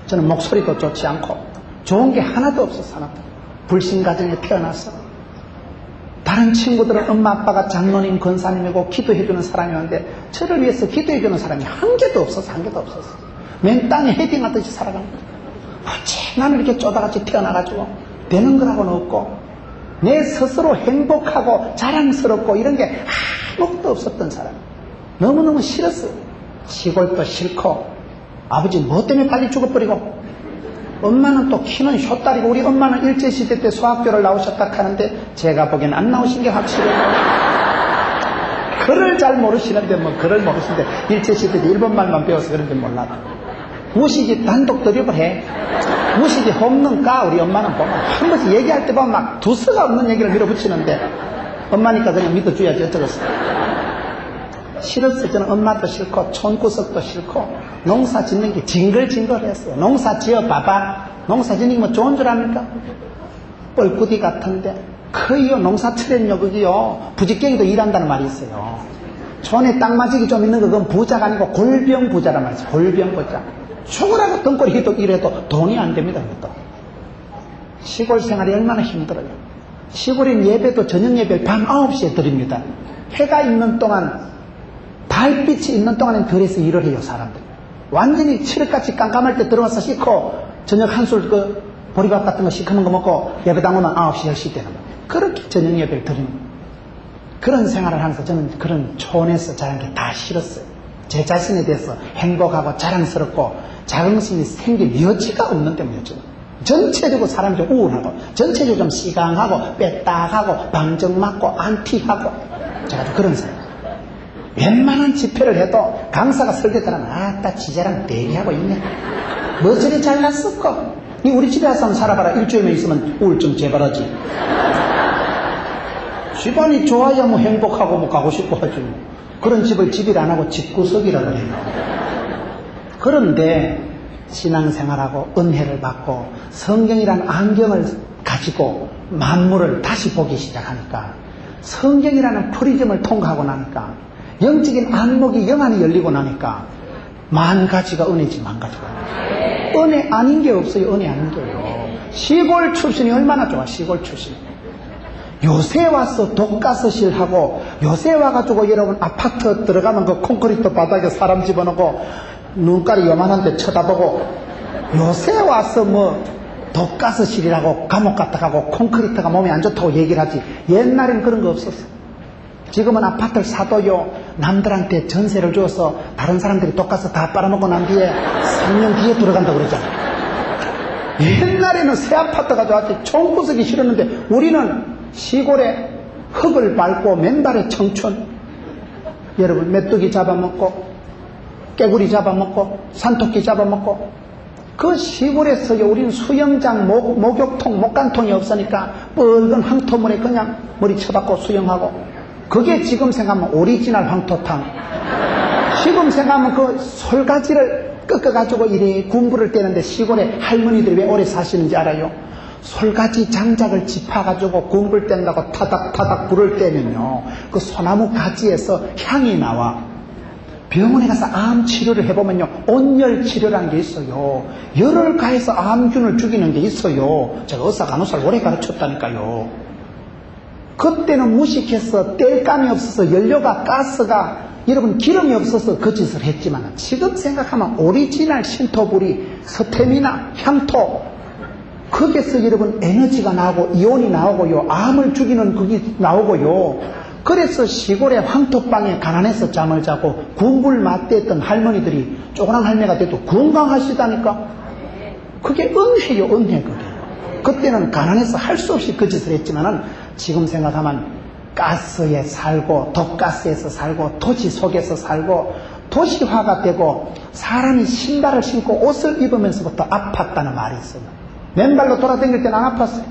저는 목소리도 좋지 않고 좋은 게 하나도 없었어. 하나도. 불신 가정에 태어나서 다른 친구들은 엄마 아빠가 장로님 권사님이고 기도해주는 사람이었는데 저를 위해서 기도해주는 사람이 한 개도 없었어. 맨 땅에 헤딩하듯이 살아가는 거예요. 어째 나는 이렇게 쪼다같이 태어나가지고 되는 거라고는 없고 내 스스로 행복하고 자랑스럽고 이런 게 아무것도 없었던 사람. 너무너무 싫었어요. 시골도 싫고 아버지 뭐 때문에 빨리 죽어버리고 엄마는 또 키는 쇼다리고 우리 엄마는 일제시대 때 수학교를 나오셨다 하는데 제가 보기엔 안 나오신 게 확실해요. 글을 잘 모르시는데 뭐 글을 모르시는데 일제시대 때 일본말만 배워서 그런지 몰라도 무식이 단독 드립을 해. 무식이 홈런 까 우리 엄마는 보면 한 번씩 얘기할 때 보면 막 두서가 없는 얘기를 밀어붙이는데 엄마니까 그냥 믿어줘야지 어쩌겠어요. 싫었어요. 저는 엄마도 싫고 촌구석도 싫고 농사 짓는 게 징글징글했어요. 농사 지어봐봐. 농사 짓는 게 뭐 좋은 줄 압니까? 뻘꾸디 같은데 거의요 농사철엔요 거기요 부지깽이도 일한다는 말이 있어요. 촌에 땅마지기 좀 있는 거 그건 부자가 아니고 골병 부자란 말이죠. 골병 부자. 죽으라고 등골이 이래도 돈이 안 됩니다. 그것도. 시골 생활이 얼마나 힘들어요. 시골인 예배도 저녁 예배를 밤 9시에 드립니다. 해가 있는 동안 달빛이 있는 동안은 들에서 일을 해요. 사람들 완전히 칠흑같이 깜깜할 때 들어와서 씻고 저녁 한술 그 보리밥 같은 거 시커먼 거 먹고 예배당 오면 9시 10시 되는 거예요. 그렇게 저녁 예배를 드립니다. 그런 생활을 하면서 저는 그런 촌에서 자란 게 다 싫었어요. 제 자신에 대해서 행복하고 자랑스럽고 자긍심이 생길 여지가 없는 때문이었죠. 전체적으로 사람이 좀 우울하고 전체적으로 좀 시강하고 빼딱하고 방정맞고 안티하고 제가 좀 그런 사람. 웬만한 집회를 해도 강사가 설교하면 아따 지자랑 대기하고 있네. 뭐 저리 잘났을까? 니 우리 집에 와서 한번 살아봐라. 일주일만 있으면 우울증 재발하지. 집안이 좋아야 뭐 행복하고 뭐 가고 싶고 하지. 그런 집을 집일 안 하고 집구석이라 그래요. 그런데 신앙생활하고 은혜를 받고 성경이라는 안경을 가지고 만물을 다시 보기 시작하니까 성경이라는 프리즘을 통과하고 나니까 영적인 안목이 영안이 열리고 나니까 만 가지가 은혜지 만 가지가 은혜 아닌 게 없어요. 은혜 아닌 게요. 시골 출신이 얼마나 좋아. 시골 출신. 요새 와서 독가스실하고 요새 와가지고 여러분 아파트 들어가면 그 콘크리트 바닥에 사람 집어넣고 눈깔이 요만한데 쳐다보고 요새 와서 뭐 독가스실이라고 감옥 갔다 가고 콘크리트가 몸에 안 좋다고 얘기를 하지. 옛날엔 그런 거 없었어. 지금은 아파트를 사도요 남들한테 전세를 줘서 다른 사람들이 독가스 다 빨아먹고 난 뒤에 3년 뒤에 들어간다고 그러잖아. 옛날에는 새 아파트 가져왔지 총구석이 싫었는데 우리는 시골에 흙을 밟고 맨발의 청춘. 여러분 메뚜기 잡아먹고 깨구리 잡아먹고 산토끼 잡아먹고 그 시골에서 우리는 수영장 목욕통 목간통이 없으니까 뻘건 황토물에 그냥 머리 쳐박고 수영하고 그게 지금 생각하면 오리지널 황토탕. 지금 생각하면 그 솔가지를 꺾어가지고 이래 군부를 떼는데 시골에 할머니들이 왜 오래 사시는지 알아요? 솔가지 장작을 짚어가지고 군부를 뗀다고 타닥타닥 불을 떼면요, 그 소나무 가지에서 향이 나와. 병원에 가서 암 치료를 해보면요, 온열 치료라는 게 있어요. 열을 가해서 암균을 죽이는 게 있어요. 제가 의사 간호사를 오래 가르쳤다니까요. 그때는 무식해서 뗄감이 없어서 연료가 가스가 여러분 기름이 없어서 그 짓을 했지만, 지금 생각하면 오리지널 신토불이 스테미나 향토, 거기에서 여러분 에너지가 나오고 이온이 나오고요, 암을 죽이는 그게 나오고요. 그래서 시골의 황토방에 가난해서 잠을 자고 군불 맞대했던 할머니들이 조그만 할매가 돼도 건강하시다니까. 그게 은혜요, 은혜. 그게 그때는 가난해서 할 수 없이 그 짓을 했지만은, 지금 생각하면 가스에 살고 독가스에서 살고 도시 속에서 살고 도시화가 되고 사람이 신발을 신고 옷을 입으면서부터 아팠다는 말이 있어요. 맨발로 돌아다닐 때는 안 아팠어요.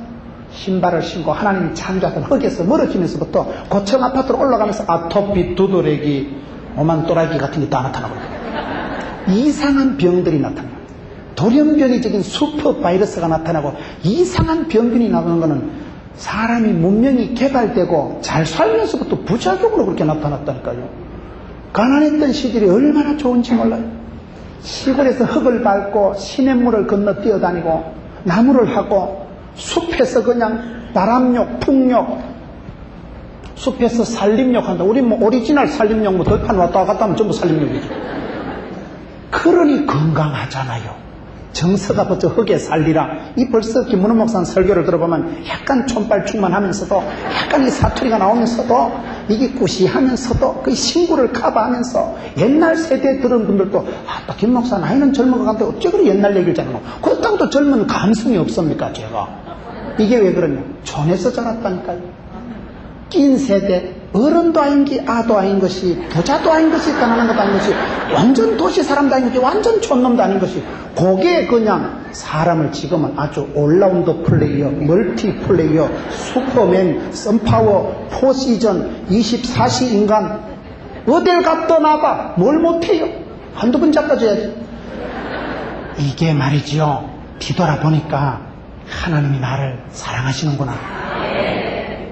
신발을 신고 하나님이 창조하던 흙에서 멀어지면서부터 고층 아파트로 올라가면서 아토피, 두드레기, 오만 또라기 같은 게 다 나타나고 이상한 병들이 나타나요. 돌연변이적인 슈퍼 바이러스가 나타나고 이상한 병균이 나오는 것은 사람이 문명이 개발되고 잘 살면서부터 부작용으로 그렇게 나타났다니까요. 가난했던 시절이 얼마나 좋은지 몰라요. 시골에서 흙을 밟고 시냇물을 건너 뛰어다니고 나무를 하고 숲에서 그냥 바람욕, 풍욕, 숲에서 살림욕 한다. 우리 뭐 오리지널 살림욕, 뭐 덜판 왔다 갔다 하면 전부 살림욕이죠. 그러니 건강하잖아요. 정서가 벌써 흙에 살리라. 이 벌써 김문호 목사 설교를 들어보면 약간 촌발충만 하면서도 약간 이 사투리가 나오면서도 이게 꾸시하면서도 그 신구를 커버하면서 옛날 세대에 들은 분들도 또 김 목사 나이는 젊은 것 같은데 어째 그리 옛날 얘기를 잘하노. 그렇다고 또 젊은 감성이 없습니까 제가. 이게 왜 그러냐, 촌에서 자랐다니까요. 낀 세대, 어른도 아닌 게 아도 아닌 것이, 부자도 아닌 것이, 가난한 것도 아닌 것이, 완전 도시 사람도 아닌 것이, 완전 촌놈도 아닌 것이, 그게 그냥 사람을 지금은 아주 올라운드 플레이어, 멀티 플레이어, 슈퍼맨, 선파워, 포시전, 24시 인간, 어딜 갔다 나봐, 뭘 못해요? 한두 번 잡아줘야지. 이게 말이지요, 뒤돌아보니까 하나님이 나를 사랑하시는구나.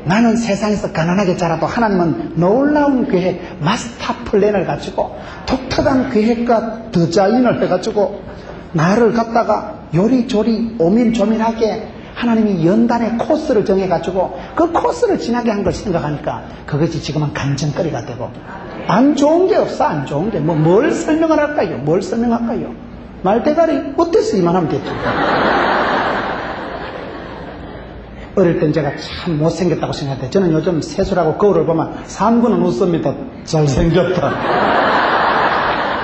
나는 세상에서 가난하게 자라도 하나님은 놀라운 계획, 마스터 플랜을 가지고 독특한 계획과 디자인을 해가지고 나를 갖다가 요리조리 오밀조밀하게 하나님이 연단의 코스를 정해가지고 그 코스를 지나게 한 걸 생각하니까 그것이 지금은 간증거리가 되고, 안 좋은 게 없어. 안 좋은 게 뭘 설명을 할까요? 뭘 설명할까요? 말대가리 어때서 이만하면 됐죠. 어릴 땐 제가 참 못생겼다고 생각했는데, 저는 요즘 세수라고 거울을 보면 3분은 웃습니다. 잘생겼다.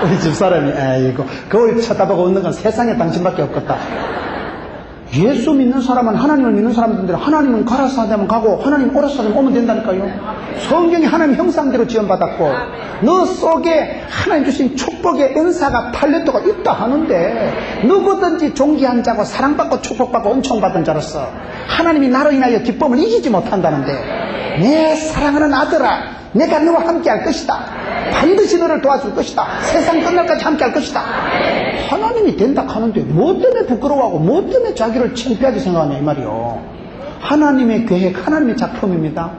우리 집사람이 아이고 거울 쳐다보고 웃는 건 세상에 당신밖에 없겠다. 예수 믿는 사람은, 하나님을 믿는 사람들인데 하나님은 가라사 되면 가고 하나님 오라사 되면 오면 된다니까요. 성경이 하나님 형상대로 지원받았고 너 속에 하나님 주신 축복의 은사가 팔레토가 있다 하는데, 누구든지 존귀한 자고 사랑받고 축복받고 은총받은 자로서 하나님이 나로 인하여 기쁨을 이기지 못한다는데, 내 사랑하는 아들아, 내가 너와 함께 할 것이다. 반드시 너를 도와줄 것이다. 세상 끝날까지 함께 할 것이다. 하나님이 된다 하는데 뭐 때문에 부끄러워하고 뭐 때문에 자기를 창피하게 생각하냐 이 말이요. 하나님의 계획, 하나님의 작품입니다.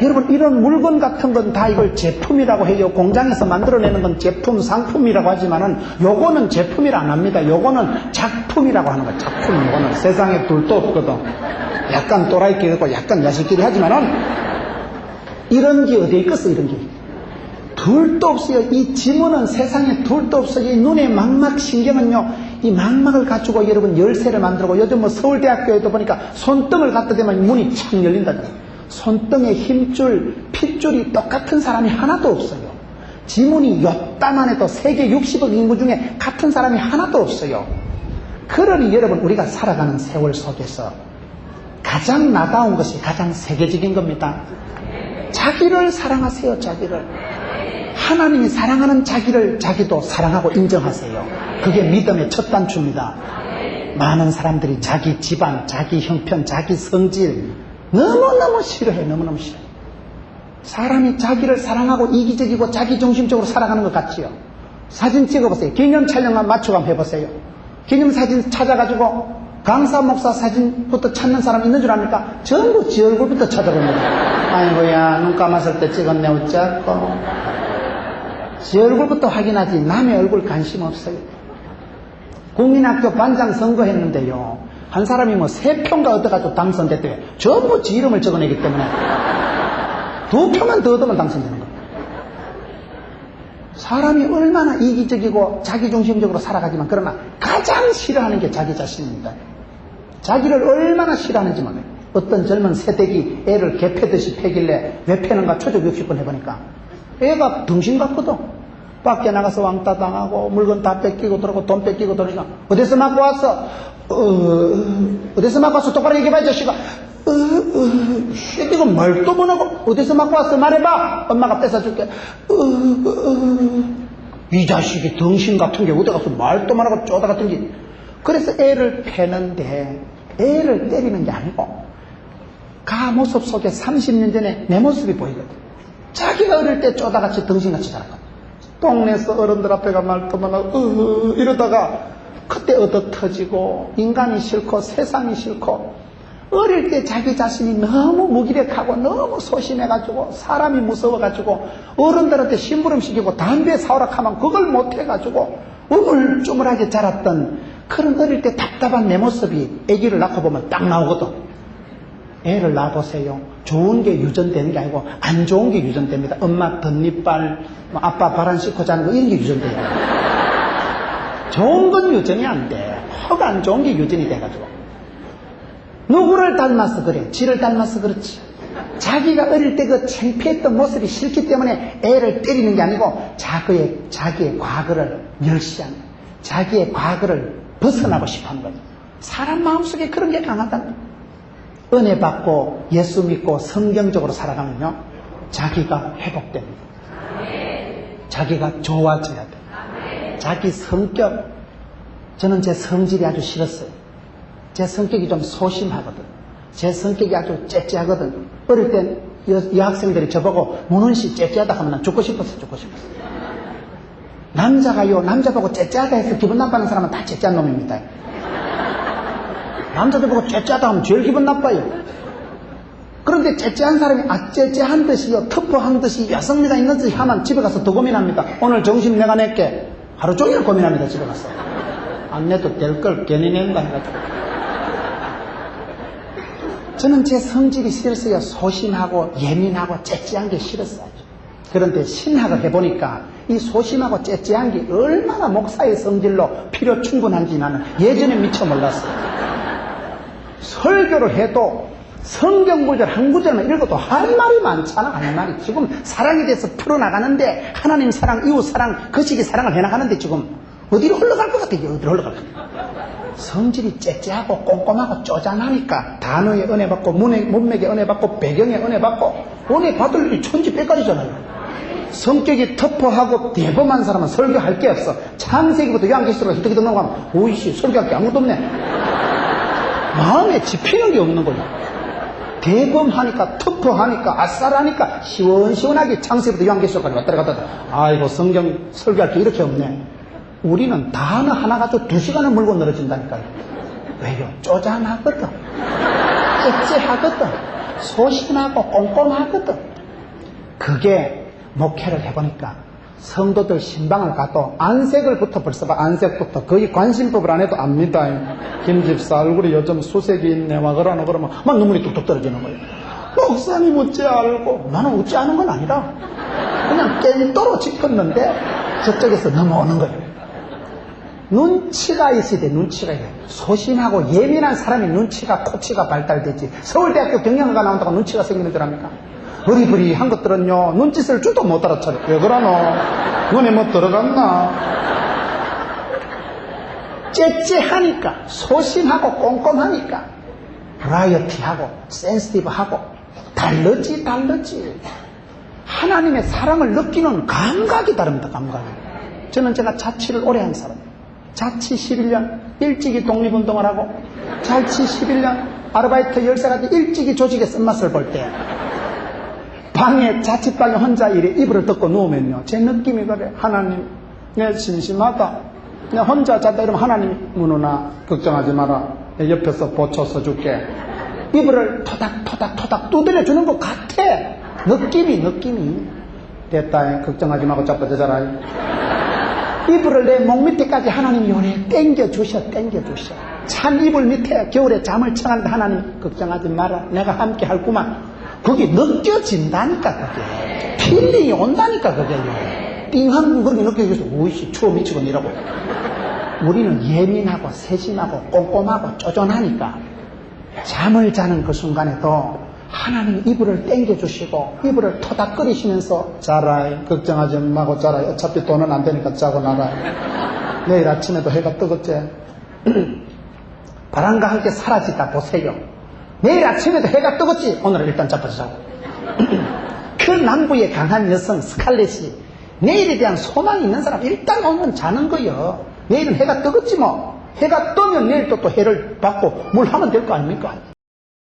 여러분, 이런 물건 같은 건 다 이걸 제품이라고 해요. 공장에서 만들어내는 건 제품, 상품이라고 하지만은 요거는 제품이라 안 합니다. 요거는 작품이라고 하는 거예요. 작품. 요거는 세상에 둘도 없거든. 약간 또라이끼리 있고 약간 야식끼리 하지만은 이런 게 어디에 있겠어. 이런 게 둘도 없어요. 이 지문은 세상에 둘도 없어요. 이 눈의 망막 신경은요, 이 망막을 갖추고 여러분 열쇠를 만들고, 요즘 뭐 서울대학교에도 보니까 손등을 갖다 대면 문이 착 열린다잖아요. 손등에 힘줄, 핏줄이 똑같은 사람이 하나도 없어요. 지문이 요따만 해도 세계 60억 인구 중에 같은 사람이 하나도 없어요. 그러니 여러분, 우리가 살아가는 세월 속에서 가장 나다운 것이 가장 세계적인 겁니다. 자기를 사랑하세요. 자기를. 하나님이 사랑하는 자기를 자기도 사랑하고 인정하세요. 그게 믿음의 첫 단추입니다. 많은 사람들이 자기 집안, 자기 형편, 자기 성질 너무너무 싫어해. 너무너무 싫어해. 사람이 자기를 사랑하고 이기적이고 자기중심적으로 살아가는 것 같지요. 사진 찍어보세요. 기념 촬영만 맞추고 한번 해보세요. 기념사진 찾아가지고 강사 목사 사진부터 찾는 사람 있는 줄 압니까? 전부 지 얼굴부터 찾아봅니다. 아이고야, 눈 감았을 때 찍었네, 어쩌고. 지 얼굴부터 확인하지 남의 얼굴 관심 없어요. 국민학교 반장 선거했는데요, 한 사람이 뭐 3표인가 얻어가지고 당선됐대요. 전부 지 이름을 적어내기 때문에 2표만 더 얻으면 당선되는 거예요. 사람이 얼마나 이기적이고 자기중심적으로 살아가지만 그러나 가장 싫어하는 게 자기 자신입니다. 자기를 얼마나 싫어하는지 몰라요. 어떤 젊은 새댁이 애를 개 패듯이 패길래 왜 패는가 초적 60번 해보니까 애가 등신 같거든. 밖에 나가서 왕따 당하고 물건 다 뺏기고 들어오고 돈 뺏기고 들어오니까 어디서 맞고 왔어? 어디서 맞고 왔어? 똑바로 얘기해봐 이 자식아. 새끼가 말도 못하고 어디서 맞고 왔어? 말해봐. 엄마가 뺏어줄게. 이 자식이 등신 같은 게 어디 가서 말도 못하고 쪼다 같은 게. 그래서 애를 패는데 애를 때리는 게 아니고 가모습 속에 30년 전에 내 모습이 보이거든. 자기가 어릴 때 쪼다같이 등신같이 자랐거든. 동네에서 어른들 앞에 가 말도 못하고 이러다가 그때 얻어터지고 인간이 싫고 세상이 싫고 어릴 때 자기 자신이 너무 무기력하고 너무 소심해가지고 사람이 무서워가지고 어른들한테 심부름시키고 담배 사오라 하면 그걸 못해가지고 우물쭈물하게 자랐던 그런 어릴 때 답답한 내 모습이 아기를 낳고 보면 딱 나오거든. 애를 낳아보세요. 좋은 게 유전되는 게 아니고 안 좋은 게 유전됩니다. 엄마 덧니빨, 아빠 발 안 씻고 자는 거 이런 게 유전돼요. 좋은 건 유전이 안 돼. 허 안 좋은 게 유전이 돼가지고. 누구를 닮아서 그래? 지를 닮아서 그렇지. 자기가 어릴 때 그 창피했던 모습이 싫기 때문에 애를 때리는 게 아니고 자기의 과거를 멸시하는, 자기의 과거를 벗어나고 싶어 하는 거죠. 사람 마음속에 그런 게 강하다는 거예요. 은혜 받고 예수 믿고 성경적으로 살아가면요, 자기가 회복됩니다. 자기가 좋아져야 돼요. 자기 성격, 저는 제 성질이 아주 싫었어요. 제 성격이 좀 소심하거든. 제 성격이 아주 째째하거든. 어릴 땐 여학생들이 저보고 문훈씨 째째하다 하면 난 죽고 싶었어. 남자가요, 남자 보고 째째하다 해서 기분 나빠하는 사람은 다 째째한 놈입니다. 남자들 보고 째째하다 하면 제일 기분 나빠요. 그런데 째째한 사람이 째째한 듯이요, 터프한 듯이 여성미가 있는 듯이 하면 집에 가서 더 고민합니다. 오늘 점심 내가 낼게. 하루 종일 고민합니다. 집에 가서. 안 내도 될 걸 괜히 낸다 해가지고. 저는 제 성질이 싫었어요. 소심하고 예민하고 째째한 게 싫었어요. 그런데 신학을 해보니까 이 소심하고 째째한 게 얼마나 목사의 성질로 필요 충분한지 나는 예전에 미처 몰랐어요. 설교를 해도 성경 구절 한 구절만 읽어도 할 말이 많잖아. 할 말이. 지금 사랑에 대해서 풀어나가는데 하나님 사랑, 이웃 사랑, 거시기 사랑을 해나가는데 지금 어디로 흘러갈 것 같아. 어디로 흘러갈 것 같아. 성질이 째째하고 꼼꼼하고 쪼잔하니까 단어에 은혜 받고 문맥에 은혜 받고 배경에 은혜 받고 은혜 받을 일이 천지백가지잖아요. 성격이 터프하고 대범한 사람은 설교할 게 없어. 창세기부터 요한계시록으로 히득히득 넘어가면 오이씨 설교할 게 아무것도 없네. 마음에 집히는 게 없는 거예요. 대범하니까 터프하니까 아싸라니까 시원시원하게 창세기부터 요한계시록까지 왔다 갔다 하다. 아이고 성경 설교할 게 이렇게 없네. 우리는 단어 하나 가지고 2시간을 물고 늘어진다니까요. 왜요? 쪼잔하거든. 째째하거든. 소심하고 꼼꼼하거든. 그게 목회를 해보니까 성도들 신방을 가도 안색을부터 벌써 봐. 안색부터 거의 관심법을 안 해도 압니다. 김 집사 얼굴이 요즘 수색이 있네 막 그러나 그러면 막 눈물이 뚝뚝 떨어지는 거예요. 목사님 어찌 알고. 나는 어찌 아는 건 아니라 그냥 깽도로 짚었는데 저쪽에서 넘어오는 거예요. 눈치가 있어야 돼. 눈치가 있어야 돼. 소심하고 예민한 사람이 눈치가 코치가 발달되지. 서울대학교 경영학과 나온다고 눈치가 생기는 줄 압니까? 어리버리한 것들은요 눈짓을 주도 못 알아차려. 왜 그러노? 눈에 뭐 들어갔나? 째째하니까, 소심하고 꼼꼼하니까, 브라이어티하고 센시티브하고 다르지. 하나님의 사랑을 느끼는 감각이 다릅니다. 감각이. 저는 제가 자취를 오래 한 사람이에요. 자취 11년 일찍이 독립운동을 하고 자취 11년 아르바이트 열쇠가지고 일찍이 조직의 쓴맛을 볼 때 방에 자취방에 혼자 이래 이불을 덮고 누우면요 제 느낌이 그래. 하나님 내 심심하다. 내 혼자 잤다 이러면 하나님 문우나 걱정하지 마라. 내 옆에서 보초 써줄게. 이불을 토닥토닥 두드려 주는 것 같아. 느낌이. 됐다. 걱정하지 말고 자빠져 자라. 이불을 내 목 밑에까지 하나님 요래 땡겨주셔. 찬 이불 밑에 겨울에 잠을 청하는데 하나님 걱정하지 마라. 내가 함께 할구만. 그게 느껴진다니까, 그게. 필링이 온다니까, 그게요. 띵한 그렇게 느껴져서, 오이씨, 추워 미치고 이러고. 우리는 예민하고 세심하고 꼼꼼하고 쪼존하니까 잠을 자는 그 순간에도 하나님 이불을 땡겨주시고 이불을 토닥거리시면서 자라, 걱정하지 말고 자라. 어차피 돈은 안 되니까 자고 나라. 내일 아침에도 해가 뜨겠지. 바람과 함께 사라지다 보세요. 내일 아침에도 해가 뜨겠지. 오늘은 일단 자빠져 자고. 그 남부의 강한 여성 스칼렛이 내일에 대한 소망이 있는 사람 일단 오면 자는 거요. 내일은 해가 뜨겠지 뭐. 해가 뜨면 내일 또 해를 받고 뭘 하면 될 거 아닙니까?